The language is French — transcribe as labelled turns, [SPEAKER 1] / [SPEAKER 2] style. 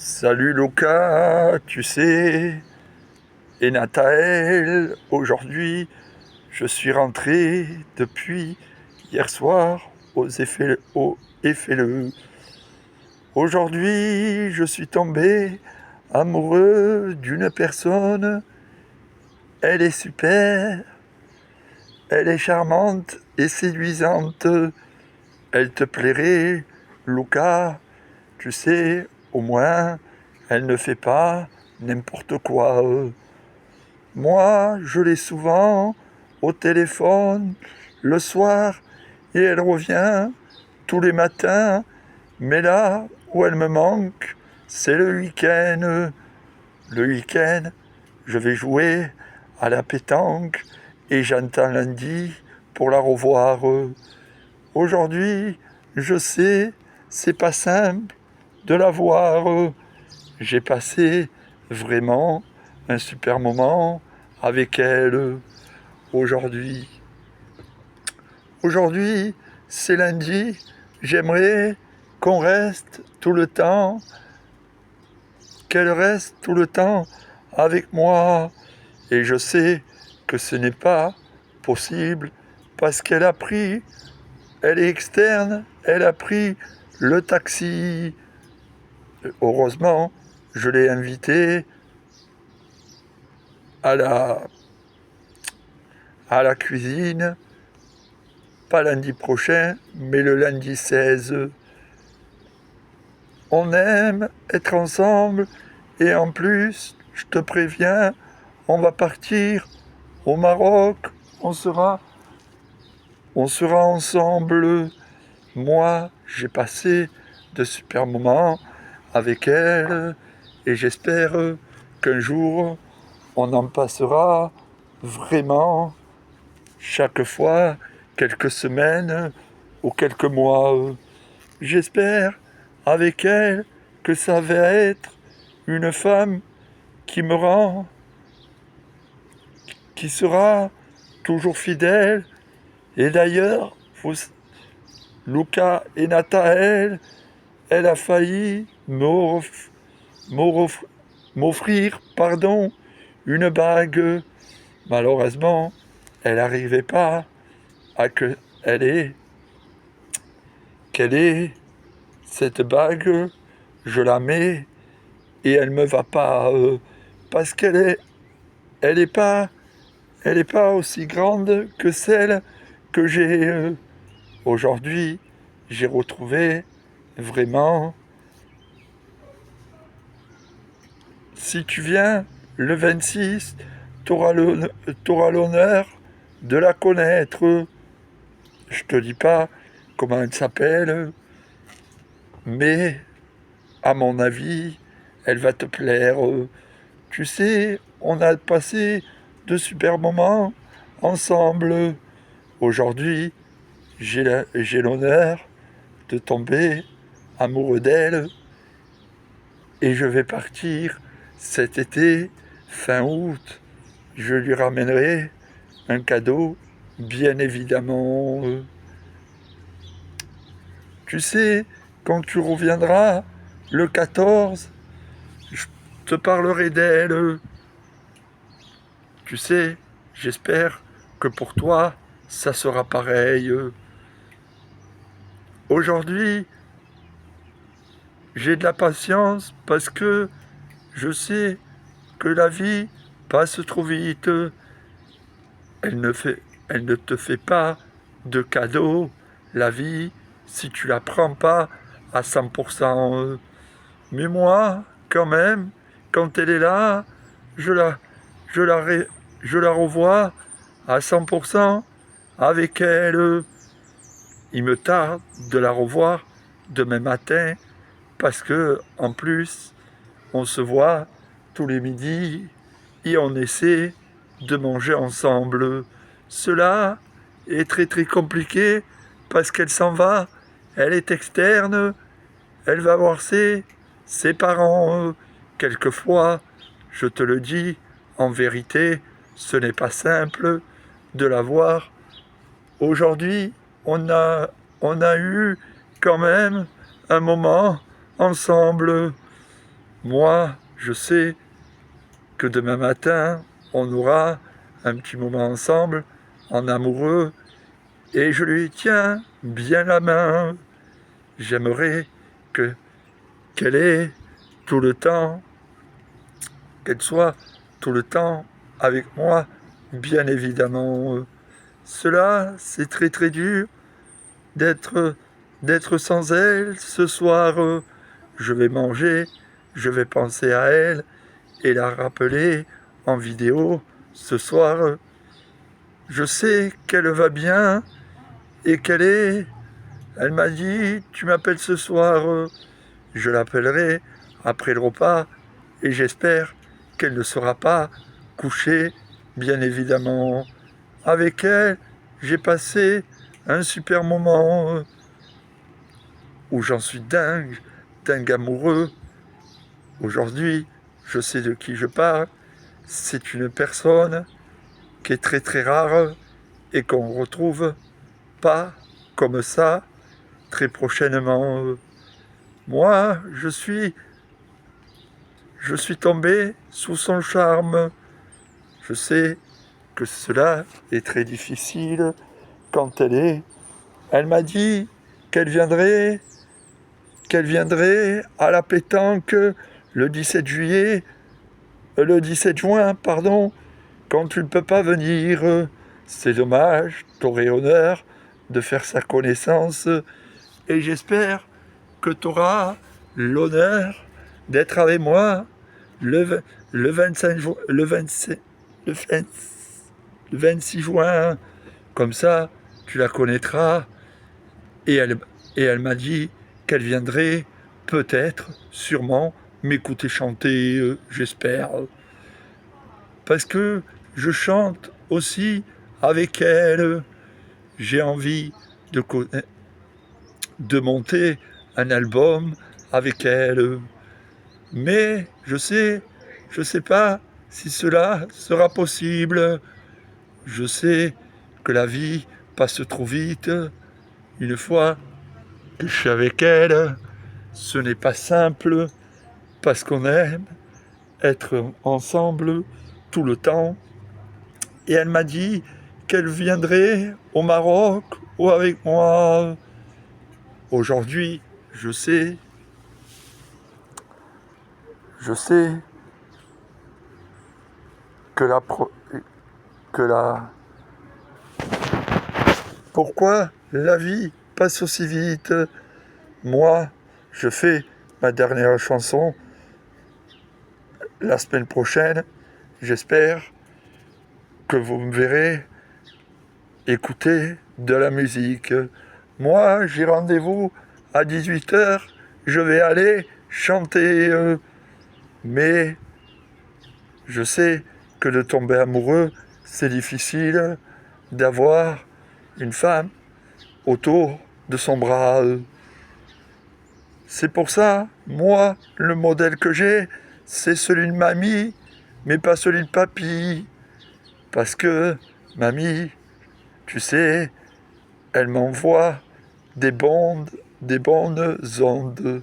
[SPEAKER 1] Salut Luca, tu sais, et Nathaël, aujourd'hui, je suis rentré depuis hier soir au FLE. Aujourd'hui, je suis tombé amoureux d'une personne. Elle est super, elle est charmante et séduisante. Elle te plairait, Luca, tu sais, au moins, elle ne fait pas n'importe quoi. Moi, je l'ai souvent au téléphone le soir et elle revient tous les matins. Mais là où elle me manque, c'est le week-end. Le week-end, je vais jouer à la pétanque et j'entends lundi pour la revoir. Aujourd'hui, je sais, c'est pas simple de la voir. J'ai passé vraiment un super moment avec elle aujourd'hui. Aujourd'hui, c'est lundi. J'aimerais qu'on reste tout le temps, qu'elle reste tout le temps avec moi. Et je sais que ce n'est pas possible parce elle est externe, elle a pris le taxi. Heureusement, je l'ai invitée à la cuisine, pas lundi prochain, mais le lundi 16. On aime être ensemble et en plus, je te préviens, on va partir au Maroc, on sera, on sera ensemble. Moi, j'ai passé de super moments avec elle et j'espère qu'un jour, on en passera vraiment chaque fois, quelques semaines ou quelques mois. J'espère avec elle que ça va être une femme qui me rend, qui sera toujours fidèle. Et d'ailleurs, Luca et Nathaël, elle a failli m'offrir, une bague. Malheureusement, elle n'arrivait pas à que quelle est cette bague. Je la mets et elle me va pas parce elle est pas, elle est pas aussi grande que celle que j'ai aujourd'hui. J'ai retrouvé vraiment. Si tu viens le 26, t'auras l'honneur de la connaître. Je te dis pas comment elle s'appelle, mais à mon avis, elle va te plaire. Tu sais, on a passé de super moments ensemble. Aujourd'hui, j'ai l'honneur de tomber amoureux d'elle et je vais partir cet été, fin août. Je lui ramènerai un cadeau, bien évidemment. Tu sais, quand tu reviendras le 14, je te parlerai d'elle. Tu sais, j'espère que pour toi, ça sera pareil. Aujourd'hui, j'ai de la patience parce que je sais que la vie passe trop vite. Elle ne fait, elle ne te fait pas de cadeaux, la vie, si tu la prends pas à 100%. Mais moi, quand même, quand elle est là, je la, je la, je la revois à 100% avec elle. Il me tarde de la revoir demain matin parce que, en plus, on se voit tous les midis et on essaie de manger ensemble. Cela est très très compliqué parce qu'elle s'en va, elle est externe, elle va voir ses parents. Quelquefois, je te le dis, en vérité, ce n'est pas simple de la voir. Aujourd'hui, on a eu quand même un moment ensemble. Moi, je sais que demain matin, on aura un petit moment ensemble, en amoureux, et je lui tiens bien la main. J'aimerais que qu'elle ait tout le temps, qu'elle soit tout le temps avec moi, bien évidemment. Cela, c'est très très dur d'être d'être sans elle ce soir. Je vais manger, je vais penser à elle et la rappeler en vidéo ce soir. Je sais qu'elle va bien et qu'elle est. Elle m'a dit, tu m'appelles ce soir. Je l'appellerai après le repas et j'espère qu'elle ne sera pas couchée, bien évidemment. Avec elle, j'ai passé un super moment où j'en suis dingue, dingue amoureux. Aujourd'hui, je sais de qui je parle. C'est une personne qui est très très rare et qu'on retrouve pas comme ça très prochainement. Moi, je suis tombé sous son charme. Je sais que cela est très difficile quand elle est. Elle m'a dit qu'elle viendrait à la pétanque le 17 juillet, le 17 juin, pardon, quand tu ne peux pas venir. C'est dommage, t'aurais honneur de faire sa connaissance et j'espère que tu auras l'honneur d'être avec moi le 25 le 27, le 20 le 26 juin. Comme ça, tu la connaîtras. Et elle, et elle m'a dit qu'elle viendrait peut-être, sûrement, m'écouter chanter, j'espère. Parce que je chante aussi avec elle. J'ai envie de, de monter un album avec elle. Mais je sais pas si cela sera possible. Je sais que la vie passe trop vite. Une fois que je suis avec elle, ce n'est pas simple parce qu'on aime être ensemble tout le temps. Et elle m'a dit qu'elle viendrait au Maroc ou avec moi. Aujourd'hui, je sais que que la, pourquoi la vie passe aussi vite. Moi, je fais ma dernière chanson la semaine prochaine. J'espère que vous me verrez écouter de la musique. Moi, j'ai rendez-vous à 18 h. Je vais aller chanter. Mais je sais que de tomber amoureux, c'est difficile d'avoir une femme autour de son bras. C'est pour ça, moi, le modèle que j'ai, c'est celui de mamie, mais pas celui de papy. Parce que mamie, tu sais, elle m'envoie des bonnes ondes.